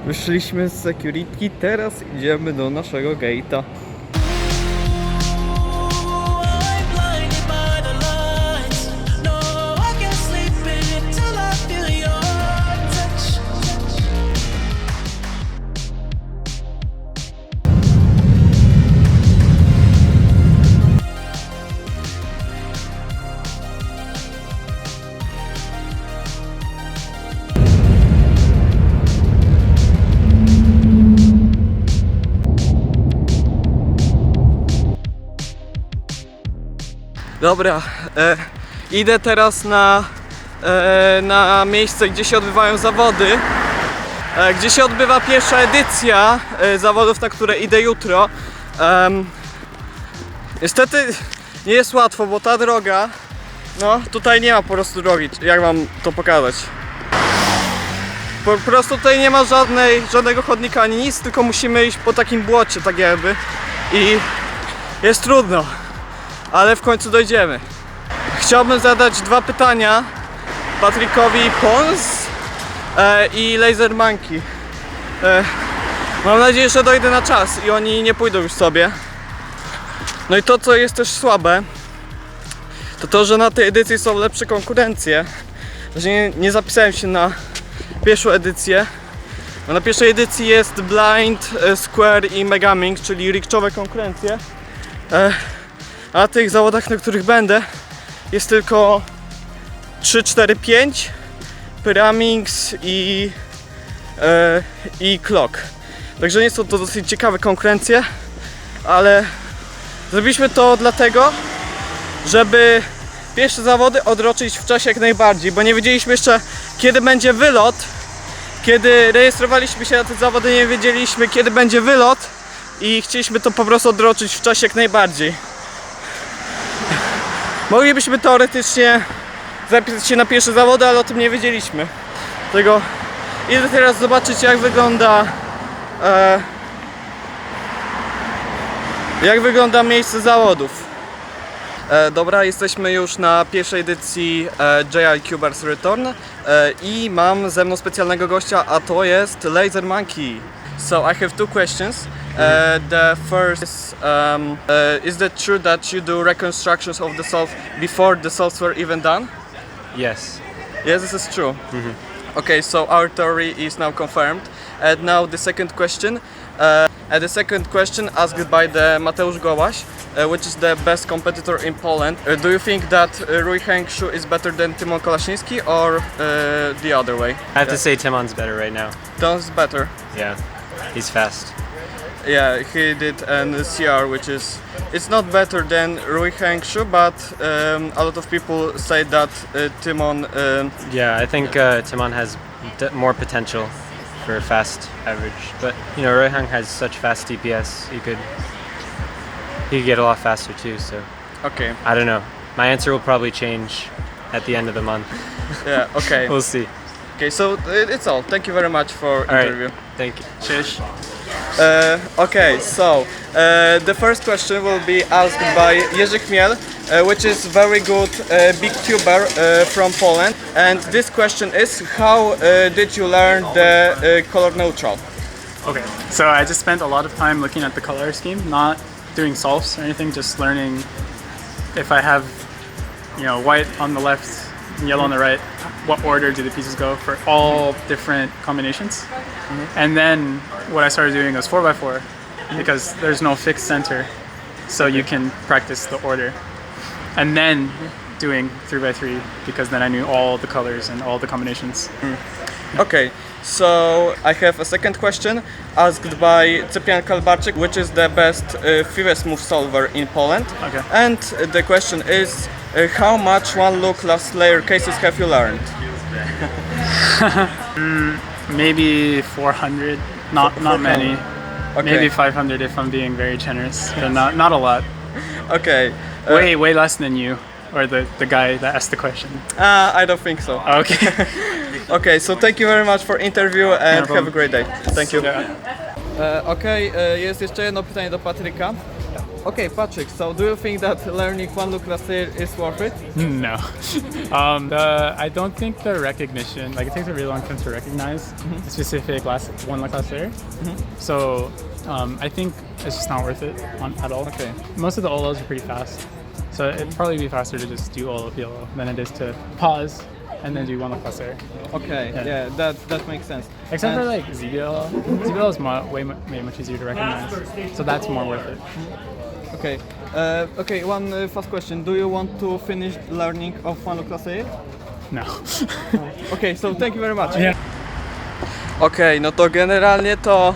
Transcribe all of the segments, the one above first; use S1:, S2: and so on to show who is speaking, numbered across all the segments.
S1: Wyszliśmy z security, teraz idziemy do naszego gate'a. Dobra, idę teraz na miejsce, gdzie się odbywają zawody, gdzie się odbywa pierwsza edycja zawodów, na które idę jutro. Niestety nie jest łatwo, bo ta droga, no tutaj nie ma po prostu drogi, jak wam to pokazać. Po prostu tutaj nie ma żadnego chodnika ani nic, tylko musimy iść po takim błocie, tak jakby, i jest trudno. Ale w końcu dojdziemy. Chciałbym zadać dwa pytania Patrykowi Pons i Laser Monkey. Mam nadzieję, że dojdę na czas i oni nie pójdą już sobie. No i to, co jest też słabe, to, że na tej edycji są lepsze konkurencje. Że nie zapisałem się na pierwszą edycję. Bo na pierwszej edycji jest Blind, Square i Megamix, czyli rikczowe konkurencje. A na tych zawodach, na których będę, jest tylko 3, 4, 5 Pyramix i Clock. Także nie są to dosyć ciekawe konkurencje, ale zrobiliśmy to dlatego, żeby pierwsze zawody odroczyć w czasie jak najbardziej, bo nie wiedzieliśmy jeszcze, kiedy będzie wylot. Kiedy rejestrowaliśmy się na te zawody, nie wiedzieliśmy, kiedy będzie wylot i chcieliśmy to po prostu odroczyć w czasie jak najbardziej. Moglibyśmy teoretycznie zapisać się na pierwsze zawody, ale o tym nie wiedzieliśmy. Dlatego idę teraz zobaczyć, jak wygląda miejsce zawodów. Dobra, jesteśmy już na pierwszej edycji JI Cubers Return i mam ze mną specjalnego gościa, a to jest Laser Monkey. So I have two questions. The first is that true that you do reconstructions of the solve before the solves were even done?
S2: Yes.
S1: Yes, this is true. Okay, so our theory is now confirmed. And now the second question. The second question asked by the Mateusz Gołaś, which is the best competitor in Poland. Do you think that Rui Heng-Shu is better than Tymon Kalashiński or the other way?
S2: I have to say Timon's better right now.
S1: Timon's better.
S2: Yeah, he's fast.
S1: Yeah, he did an CR, which is, it's not better than Rui Heng-Shu, but a lot of people say that Tymon.
S2: Yeah, I think Timon has more potential for fast average, but you know, Roihang has such fast DPS. He could get a lot faster too. So
S1: Okay.
S2: I don't know. My answer will probably change at the end of the month.
S1: Yeah. Okay.
S2: We'll see.
S1: Okay. So it's all. Thank you very much for
S2: All
S1: interview.
S2: right. Thank you.
S1: Cześć. Okay, so the first question will be asked by Jerzy Chmiel, which is very good big tuber from Poland. And this question is, how did you learn the color neutral?
S3: Okay, so I just spent a lot of time looking at the color scheme, not doing solves or anything, just learning if I have, you know, white on the left and yellow on the right, what order do the pieces go for all different combinations. And then what I started doing was 4x4 because there's no fixed center, so you can practice the order. And then doing 3x3 because then I knew all the colors and all the combinations.
S1: Okay, so I have a second question asked by Cyprian Kalbarczyk, which is the best fewest move solver in Poland.
S3: Okay.
S1: And the question is, how much one look last layer cases have you learned?
S3: Maybe 400, not many.
S1: Okay.
S3: Maybe 500 if I'm being very generous, but not a lot.
S1: Okay.
S3: Way less than you, or the guy that asked the question.
S1: I don't think so.
S3: Okay.
S1: Okay, so thank you very much for interview and
S3: problem.
S1: have a great day. Thank you.
S3: Yeah.
S1: Okej, jest jeszcze jedno pytanie do Patryka. Okay, Patrick, so do you think that learning Juan Luc Lasser is worth it?
S3: No. I don't think the recognition, like it takes a really long time to recognize the specific one like Lasser. So I think it's just not worth it at all.
S1: Okay.
S3: Most of the OLOs are pretty fast. So it'd probably be faster to just do OLO PLO than it is to pause and then do one like Lasser.
S1: Okay,
S3: Yeah.
S1: yeah, that makes sense.
S3: Except
S1: And-
S3: for like ZBL. ZBL is way much easier to recognize. So that's more worth it.
S1: Okay, okay, one fast question. Do you want to finish learning of Juan Luc Lasser?
S3: No.
S1: Okay, so thank you very much.
S3: Yeah.
S1: Okej, no to generalnie to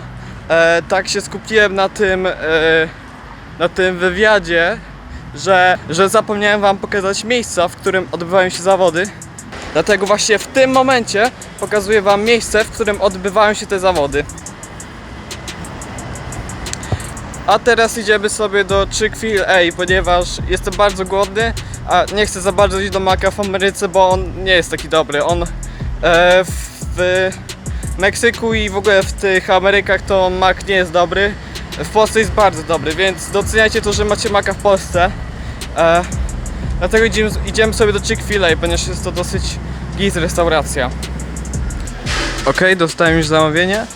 S1: tak się skupiłem na tym wywiadzie, że zapomniałem wam pokazać miejsca, w którym odbywają się zawody. Dlatego właśnie w tym momencie pokazuję wam miejsce, w którym odbywają się te zawody. A teraz idziemy sobie do Chick-fil-A, ponieważ jestem bardzo głodny, a nie chcę za bardzo iść do Maka w Ameryce, bo on nie jest taki dobry. On w Meksyku i w ogóle w tych Amerykach to Mac nie jest dobry. W Polsce jest bardzo dobry, więc doceniajcie to, że macie Maca w Polsce. Dlatego idziemy sobie do Chick-fil-A, ponieważ jest to dosyć git restauracja. Ok, dostałem już zamówienie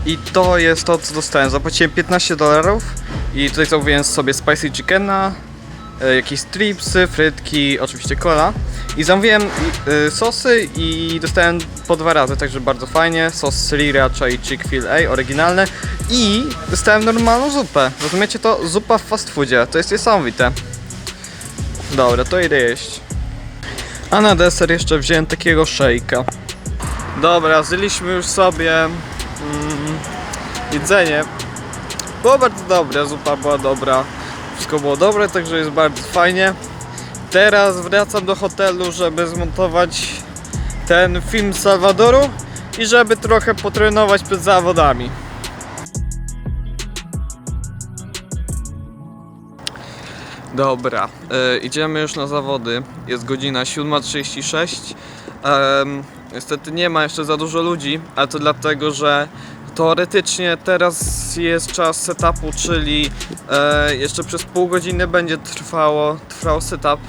S1: i to jest to, co dostałem. Zapłaciłem $15 i tutaj zamówiłem sobie spicy chickena, jakieś stripsy, frytki, oczywiście cola. I zamówiłem sosy i dostałem po 2 razy, także bardzo fajnie. Sos sriracha i Chick-fil-A, oryginalne. I dostałem normalną zupę. Rozumiecie to? Zupa w fast foodzie. To jest niesamowite. Dobra, to idę jeść. A na deser jeszcze wziąłem takiego szejka. Dobra, zjedliśmy już sobie jedzenie. Było bardzo dobre, zupa była dobra. Wszystko było dobre, także jest bardzo fajnie. Teraz wracam do hotelu, żeby zmontować ten film z Salwadoru i żeby trochę potrenować przed zawodami. Dobra, idziemy już na zawody. Jest godzina 7:36. Niestety nie ma jeszcze za dużo ludzi, a to dlatego, że teoretycznie teraz jest czas setupu, czyli jeszcze przez pół godziny będzie trwał setup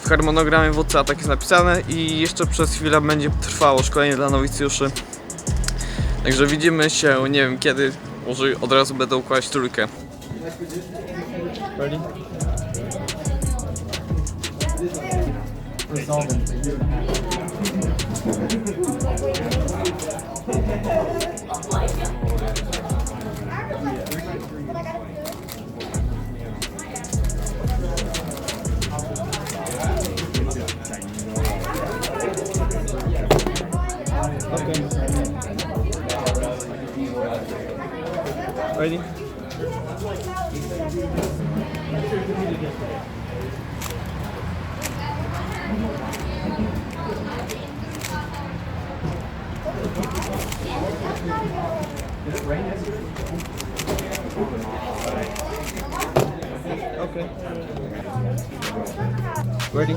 S1: w harmonogramie WCA, tak jest napisane, i jeszcze przez chwilę będzie trwało szkolenie dla nowicjuszy. Także widzimy się, nie wiem kiedy, może od razu będę układać trójkę. Ready? Okay. Ready? Okay.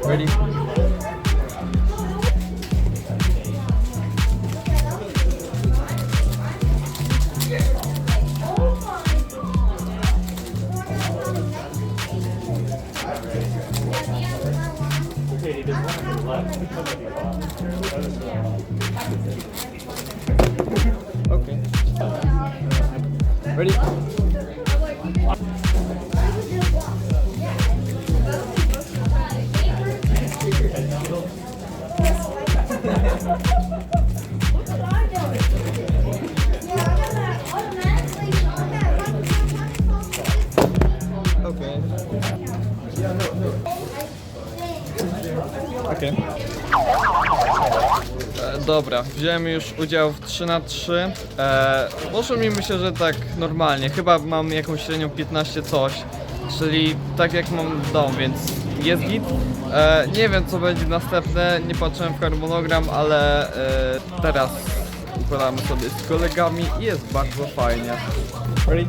S1: Ready? Okay. Ready? Okay. Okay. Dobra, wziąłem już udział w 3×3. Poszło mi, myślę, że tak normalnie. Chyba mam jakąś średnią 15 coś. czyli tak jak mam dom, więc jest git. Nie wiem co będzie następne, nie patrzyłem w harmonogram, ale teraz układamy sobie z kolegami i jest bardzo fajnie. Ready?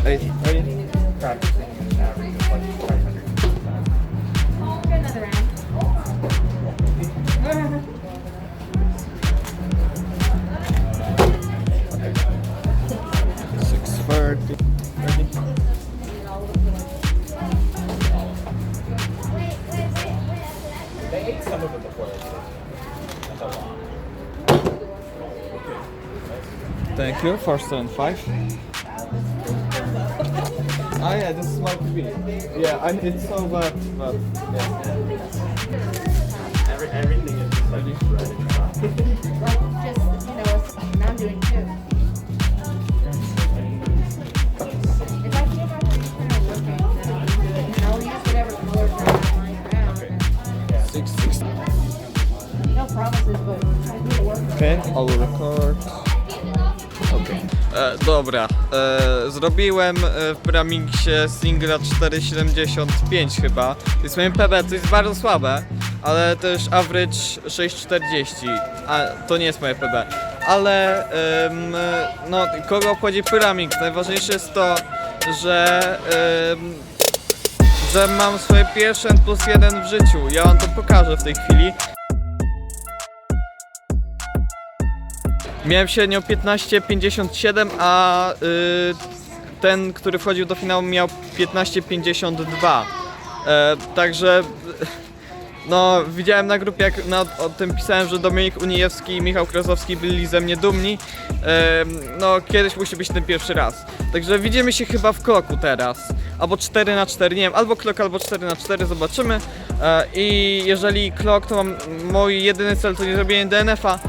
S1: Ready? Ready?
S4: Another round.
S1: 6:30. Ready? Thank you for 7.5. Ah yeah, this is my TV. Yeah, it's so bad, but yeah. Everything is just ready.
S4: Just, now I'm doing two. If I can't have these kind of working, then I'll use whatever colors are lying around.
S1: 6.
S4: No promises, but I do the work.
S1: Okay, I'll record. Okay. Dobra, zrobiłem w Bramingsie singla 4,75 chyba. To jest moje PB, to jest bardzo słabe, ale też average 6,40, a to nie jest moje PB. Ale no, kogo obchodzi Pyramid? Najważniejsze jest to, że mam swoje pierwsze N+1 w życiu. Ja wam to pokażę w tej chwili. Miałem średnią 15,57, a ten, który wchodził do finału, miał 15,52. Także no, widziałem na grupie, jak o tym pisałem, że Dominik Unijewski i Michał Krasowski byli ze mnie dumni. No, kiedyś musi być ten pierwszy raz. Także widzimy się chyba w kloku teraz. Albo 4x4, nie wiem, albo klok, albo 4x4, zobaczymy. I jeżeli klok, to mam mój jedyny cel, to nie zrobienie DNF-a.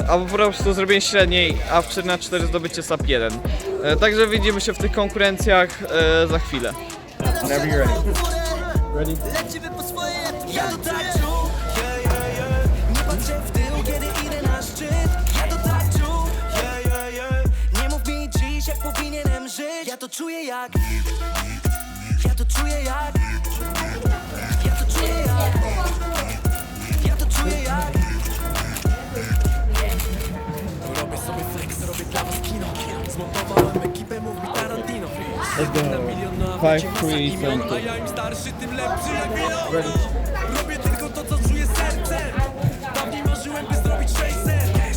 S1: Albo po prostu zrobienie średniej, a w 4x4 zdobycie SAP 1. Także widzimy się w tych konkurencjach za chwilę. Whenever you're ready. Ready?
S5: Ja to tak czuł, nie patrzę w tył, kiedy idę na szczyt. Ja to tak czuł, nie mów mi dziś, jak powinienem żyć. Ja to czuję jak, ja to czuję jak, ja to czuję jak, ja to czuję jak. Robię sobie flex, robię dla was kino. Zmontowałem ekipę, mów mi Tarantino. Na
S1: 5, 3, 7,
S5: a ja im starszy, tym lepszy jak wino.
S1: Ready?
S5: Robię tylko to, co czuję sercem. Dawniej marzyłem, by zrobić 600.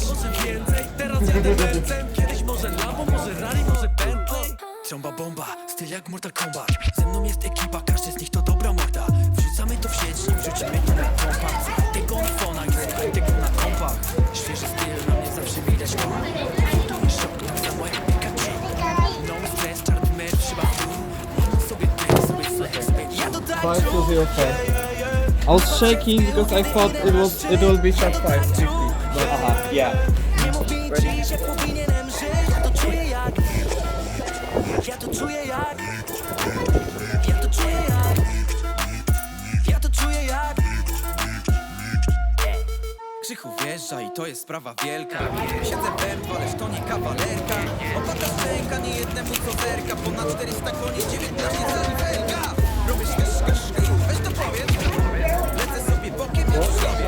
S5: Może więcej, teraz jadę Benzem. Kiedyś może Lambo, może Rally, może Bentley. Trąba bomba, styl jak Mortal Kombat. Ze mną jest ekipa, każdy z nich to dobra morda. Wrzucamy to w sieć, nim wrzucimy to na kompach. Tego iPhone'a, nie słuchaj tego na kompach. Świeży styl, na mnie zawsze widać to. Tu mi szok, tak samo jak Pikachu. No stress, czarny mecz, trzeba tu. Mam sobie ty, sobie flex, ja to tak
S1: 5 to 0, 5. I was shaking because I thought it will be sharp 5, 50. But yeah.
S5: Nie mów mi dziś, jak powinienem żyć. Ja to czuję jak, ja to czuję jak, ja to czuję jak, ja to czuję jak. Krzychu wjeżdża i to jest sprawa wielka. Siedzę w ależ to nie kawalerka. Opada szczęka nie jednemu co zerka. Ponad 400 koni, 19 cali felga. Robisz kesz, weź to powiedz. Lecę sobie bokiem jak w sobie.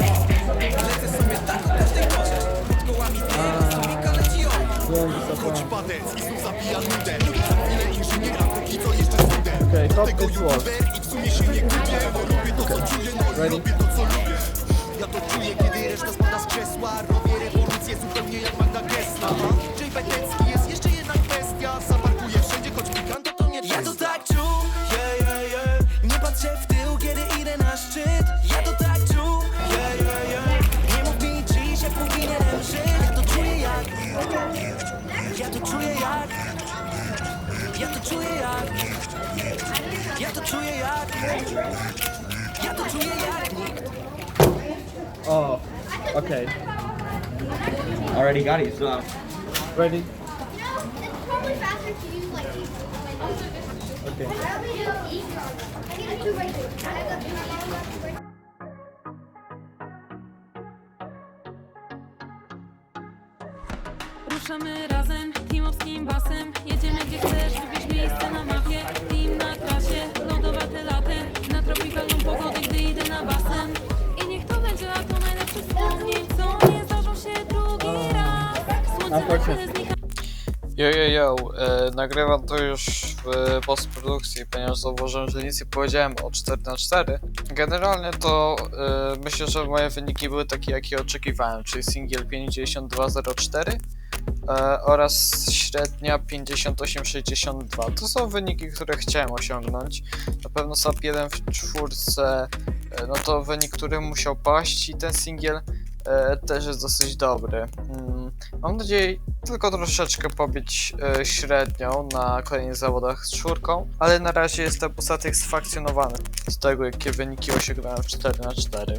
S5: Lecę sobie tak o każdej porze. Pod kołami tyle, słowika leci on.
S6: Chodź padec i znów zabija nudę. Za chwilę inżyniera, póki co jeszcze studę.
S1: Okay, top
S6: Tego
S1: this wall.
S6: youtuber i w sumie się nie gubię, bo robię to co czuję, no i
S1: Ready?
S6: robię to co lubię. Ja to czuję, kiedy reszta spada z krzesła. Robię rewolucję zupełnie jak Magda Gessler. Jay Petecki jest jeszcze jedna kwestia. Zaparkuję wszędzie, choć pikant to nie
S5: Ja to
S6: Tesla.
S5: tak czuł, nie patrzę w tył, kiedy idę na szczyt. Ja to tak czuł, nie mów mi dziś, jak powinienem żyć. Ja to czuję jak, ja to czuję jak, ja to czuję jak, Ja to czuję jak nikt.
S1: Oh, okay.
S7: Already got it, so
S1: Ready?
S8: It's probably faster to use like
S1: Okay.
S8: I only do 8 yards. I need a 2 right there. I got 2 yards.
S9: Ruszamy razem, teamowskim basem. Jedziemy gdzie chcesz, wybierz miejsce na mapie. Team na trasie, lodowate laty. Na tropikalną pogodę, gdy idę na basen. I niech to będzie lato najlepszych wspomnień, co nie zdarzą się drugi raz. Słońce na chwilę znika.
S1: Yo, nagrywam to już w postprodukcji, ponieważ zauważyłem, że nic nie powiedziałem o 4x4. Generalnie to myślę, że moje wyniki były takie, jakie oczekiwałem, czyli singiel 52.04 oraz średnia 58.62. To są wyniki, które chciałem osiągnąć. Na pewno SAP1 w czwórce, no to wynik, który musiał paść, i ten singiel też jest dosyć dobry. Mam nadzieję tylko troszeczkę pobić średnią na kolejnych zawodach z czwórką, ale na razie jestem usatysfakcjonowany z tego, jakie wyniki osiągnąłem w 4x4.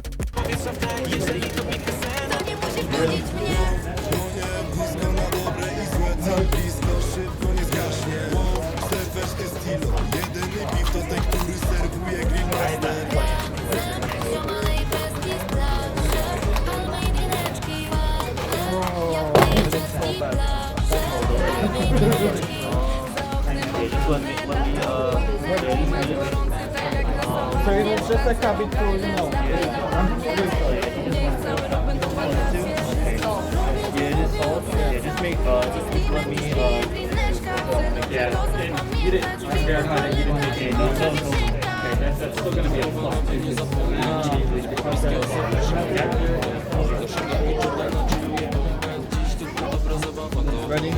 S1: So it was just a habit to, you know, I'm really sorry.
S7: yeah, just make just let me yeah, you didn't verify that you didn't make any notes. Okay, that's still gonna be a plus.
S1: Ready?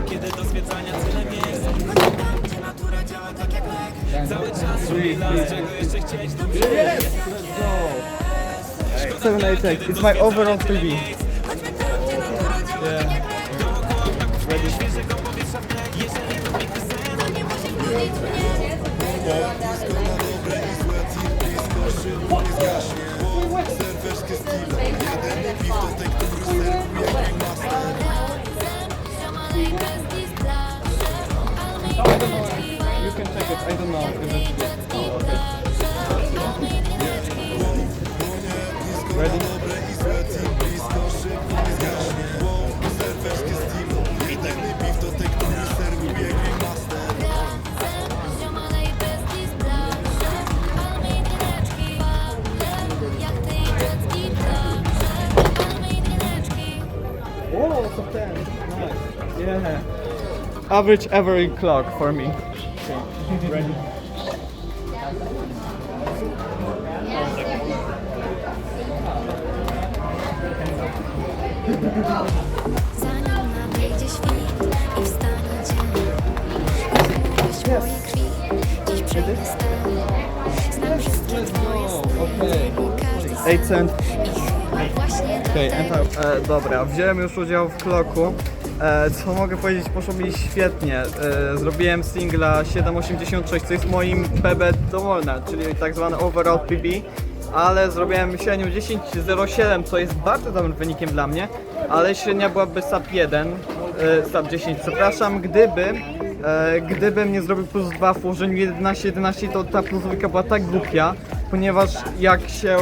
S5: Kiedy do zwiedzania celem jest tam, gdzie natura działa tak jak lek. Cały czas szukaj nas, czego jeszcze chcieć.
S1: Let's go! 788, it's my overall PB. Yeah. Ready? You can check it, I don't know if it's... Oh, okay. Ready? Oh, top 10. Nice. Yeah. Average every clock for me. Okay. Ready?
S8: Zanim nadejdzie świt i wstanie dzień, miłość mojej krwi dziś przegnę znam wszystkie twoje sny, każdy
S1: 8 cent.
S8: właśnie
S1: Okej,
S8: dlatego.
S1: dobra, wziąłem już udział w kloku. Co mogę powiedzieć, poszło mi świetnie. Zrobiłem singla 7.86, co jest moim PB dowolne, czyli tak zwane overall PB, ale zrobiłem średnią 10.07, co jest bardzo dobrym wynikiem dla mnie, ale średnia byłaby SAP 1, SAP 10, przepraszam, gdybym nie zrobił plus 2 w ułożeniu 11.11, to ta plus 2 była tak głupia, ponieważ jak się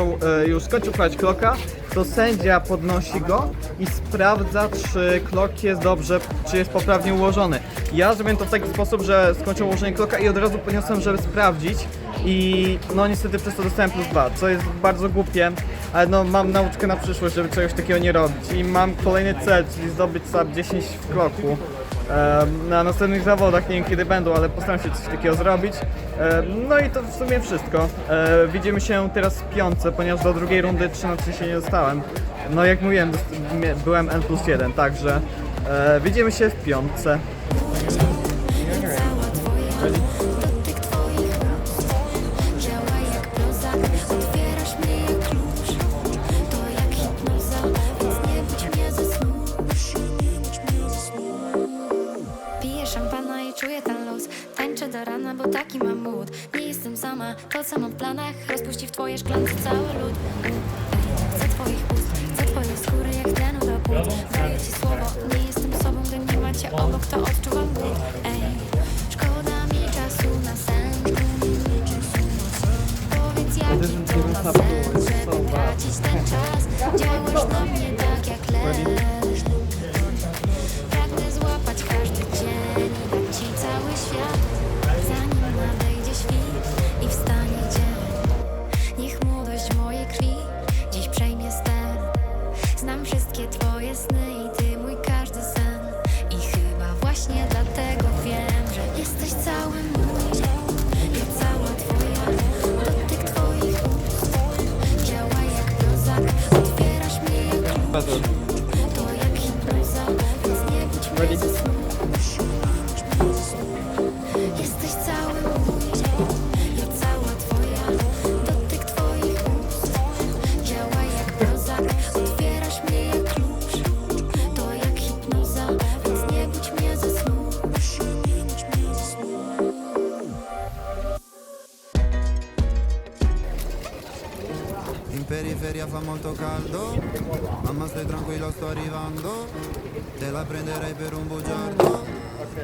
S1: już skończył pchać kloka, to sędzia podnosi go i sprawdza, czy klok jest dobrze, czy jest poprawnie ułożony. Ja zrobiłem to w taki sposób, że skończyłem ułożenie kloka i od razu podniosłem, żeby sprawdzić, i no niestety przez to dostałem plus 2, co jest bardzo głupie, ale no mam nauczkę na przyszłość, żeby czegoś takiego nie robić, i mam kolejny cel, czyli zdobyć SAP 10 w kloku. Na następnych zawodach, nie wiem kiedy będą, ale postaram się coś takiego zrobić. No i to w sumie wszystko. Widzimy się teraz w piątce, ponieważ do drugiej rundy 13 się nie dostałem. No jak mówiłem, byłem N+1, także widzimy się w piątce.
S8: Dotyk twoich ust działa jak prozak, otwierasz mnie jak klucz.
S9: dajesz szklance cały lód. Chcę twoich ust, chcę twojej skóry jak tlenu do płód. Daję ci słowo, nie jestem sobą, gdy nie macie obok, to odczuwam ból. Ej, szkoda mi czasu na sen. Powiedz jaki to ma sens, żeby tracić ten czas. Działasz na mnie tak jak lew. Pragnę złapać każdy dzień i dać ci cały świat. Zanim nadejdzie świt i wstanie dzień, niech młodość mojej krwi dziś przejmie ster. Znam wszystkie twoje sny i ty mój każdy sen. I chyba właśnie dlatego wiem, że jesteś cały mój. Ja cała twoja, dotyk twoich ust działa jak prozak, otwierasz mnie jak klucz. To jak hipnoza, więc nie budź mnie ze snu. Jesteś cały mój, ja cała twoja, dotyk twoich ust działa jak prozak, otwierasz mnie jak klucz. To jak hipnoza, więc nie budź mnie ze snu.
S6: In periferia fa molto caldo, mamma stai tranquillo sto arrivando, te la prenderei per un bugiardo,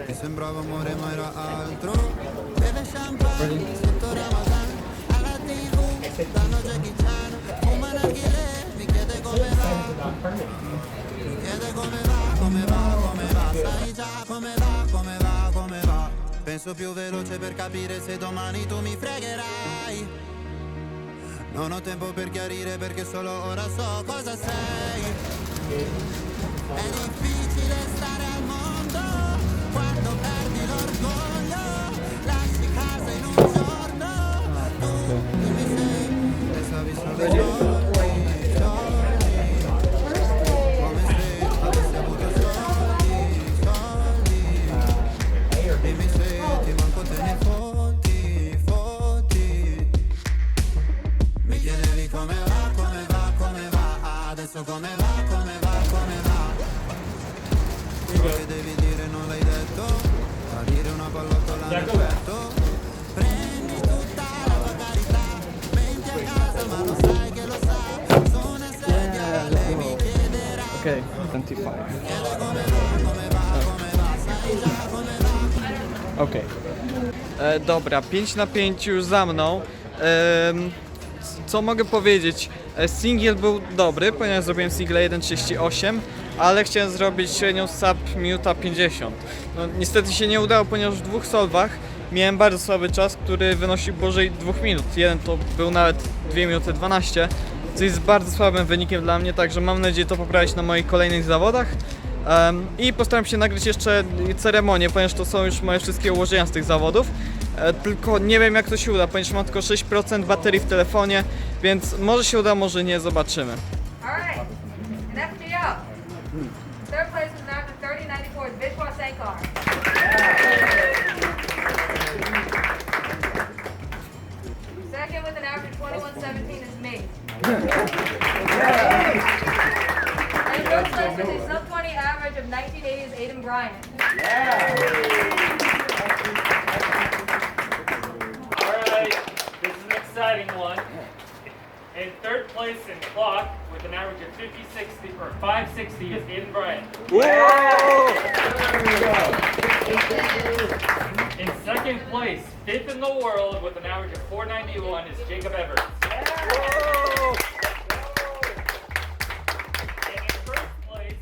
S6: che sembrava amore ma era altro, beve champagne sotto Ramadan, alla TV, danno Jackie Chan, fuma narghile, mi chiede come va, mi chiede come va, come va, come va, sai già come va, come va, come va, penso più veloce per capire se domani tu mi fregherai. Non ho tempo per chiarire perché solo ora so cosa sei. È difficile stare al mondo quando perdi l'orgoglio. Lasci casa in un giorno. Tu mi sei, pensavi solo ai soldi, soldi. Come se avessi avuto soldi, soldi. Dimmi se ti manco te ne fotti, fotti. Mi chiedevi come va, come va, come va. Adesso come va, come va, come va. Quello che devi dire non l'hai detto. Tradire una pallottola nel petto. Prendi tutta la tua carità. Menti a casa ma lo sai che lo sa. Su una sedia lei mi chiederà.
S1: Okej, 25.
S6: Chiede come va, come va, come va. Sai già come va.
S1: Okej. Dobra, 5 na 5 już za mną. Co mogę powiedzieć? Singiel był dobry, ponieważ zrobiłem single 1.38, ale chciałem zrobić średnią sub minuta 50. No, niestety się nie udało, ponieważ w dwóch solwach miałem bardzo słaby czas, który wynosił powyżej 2 minut. Jeden to był nawet 2 minuty 12, co jest bardzo słabym wynikiem dla mnie, także mam nadzieję to poprawić na moich kolejnych zawodach. I postaram się nagrać jeszcze ceremonię, ponieważ to są już moje wszystkie ułożenia z tych zawodów. Tylko nie wiem jak to się uda, ponieważ mam tylko 6% baterii w telefonie, więc może się uda, może nie, zobaczymy.
S4: Alright, and FGO. Third place with an average of 30.94 is Vishwa Sankar. Second with an average of 21.17 is me. And first place with a sub 20 average of 1980 is Aiden Bryant.
S7: Alright, this is an exciting one. In third place in clock with an average of 560 or 560 is Aiden Bryant. In second place, fifth in the world with an average of 491 is Jacob Everett. And in first place,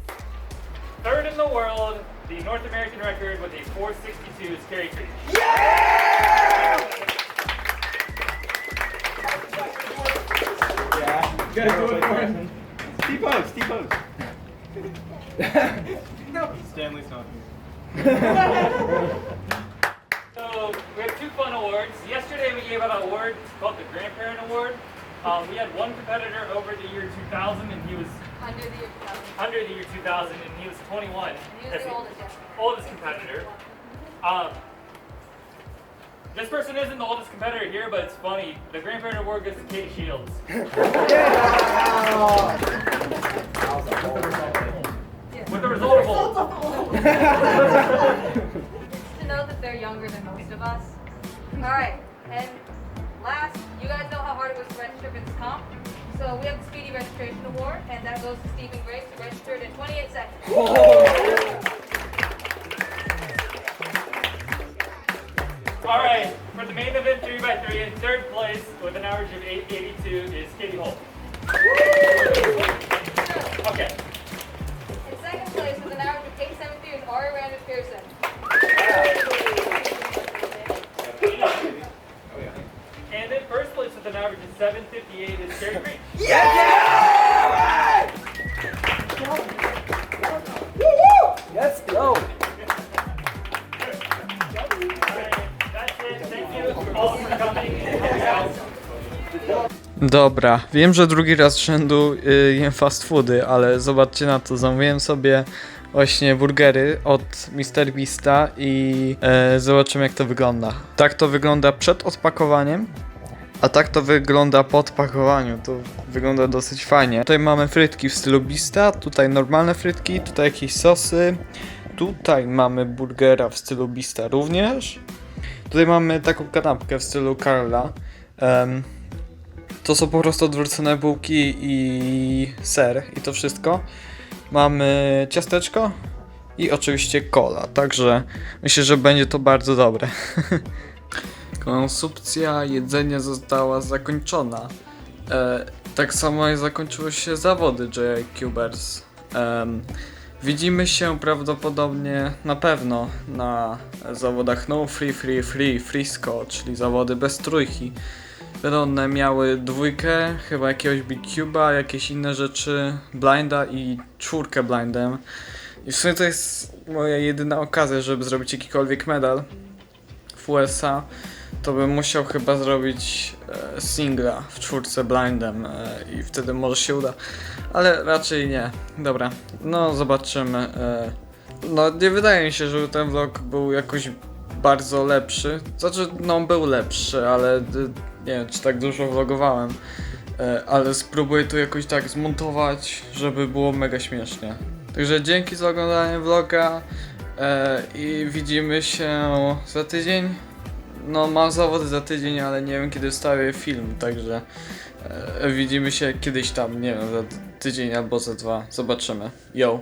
S7: third in the world, the North American record with a 462 is Kerry Creech.
S1: You gotta do it for him. T-pose, T-pose.
S3: Stanley's not.
S7: So we have two fun awards. Yesterday we gave out an award called the Grandparent Award. We had one competitor over the year 2000 and he was
S4: Under the year 2000.
S7: under the year 2000 and he was 21.
S4: He was
S7: That's
S4: the oldest, yes.
S7: oldest competitor. This person isn't the oldest competitor here, but it's funny. The Grandparent Award goes to Katie Shields. With the result of old.
S4: To know that they're younger than most of us. Alright, and last, you guys know how hard it was to register for we have the Speedy Registration Award, and that goes to Stephen Graves, who registered in 28 seconds.
S7: All right, for the main event 3x3, in third place with an average of 882 is Katie Holt. Okay.
S4: In second place with an average of 873 is Ari Randall Pearson.
S7: And in first place with an average of 758 is Carrie Green.
S1: Let's go!
S7: That's it. Thank you all for coming.
S1: Dobra, wiem, że drugi raz z rzędu jem fast foody, ale zobaczcie na to, zamówiłem sobie właśnie burgery od Mr. Beasta i zobaczymy jak to wygląda. Tak to wygląda przed odpakowaniem, a tak to wygląda po odpakowaniu, to wygląda dosyć fajnie. Tutaj mamy frytki w stylu Beasta, tutaj normalne frytki, tutaj jakieś sosy, tutaj mamy burgera w stylu Beasta również. Tutaj mamy taką kanapkę w stylu Karla. To są po prostu odwrócone bułki i ser i to wszystko. Mamy ciasteczko i oczywiście cola, także myślę, że będzie to bardzo dobre. Konsumpcja jedzenia została zakończona. Tak samo jak zakończyły się zawody J-Cubers. Widzimy się prawdopodobnie na pewno na zawodach No Free Frisco, czyli zawody bez trójki. Będą one miały dwójkę, chyba jakiegoś Big Cube'a, jakieś inne rzeczy, blinda i czwórkę blindem. I w sumie to jest moja jedyna okazja, żeby zrobić jakikolwiek medal w USA. To bym musiał chyba zrobić singla w czwórce blindem i wtedy może się uda, ale raczej nie. Dobra, no zobaczymy. No nie wydaje mi się, żeby ten vlog był jakoś bardzo lepszy. Znaczy, no był lepszy, ale nie wiem, czy tak dużo vlogowałem. Ale spróbuję to jakoś tak zmontować, żeby było mega śmiesznie. Także dzięki za oglądanie vloga i widzimy się za tydzień. No mam zawody za tydzień, ale nie wiem kiedy wstawię film, także widzimy się kiedyś tam, nie wiem, za tydzień albo za dwa. Zobaczymy. Yo!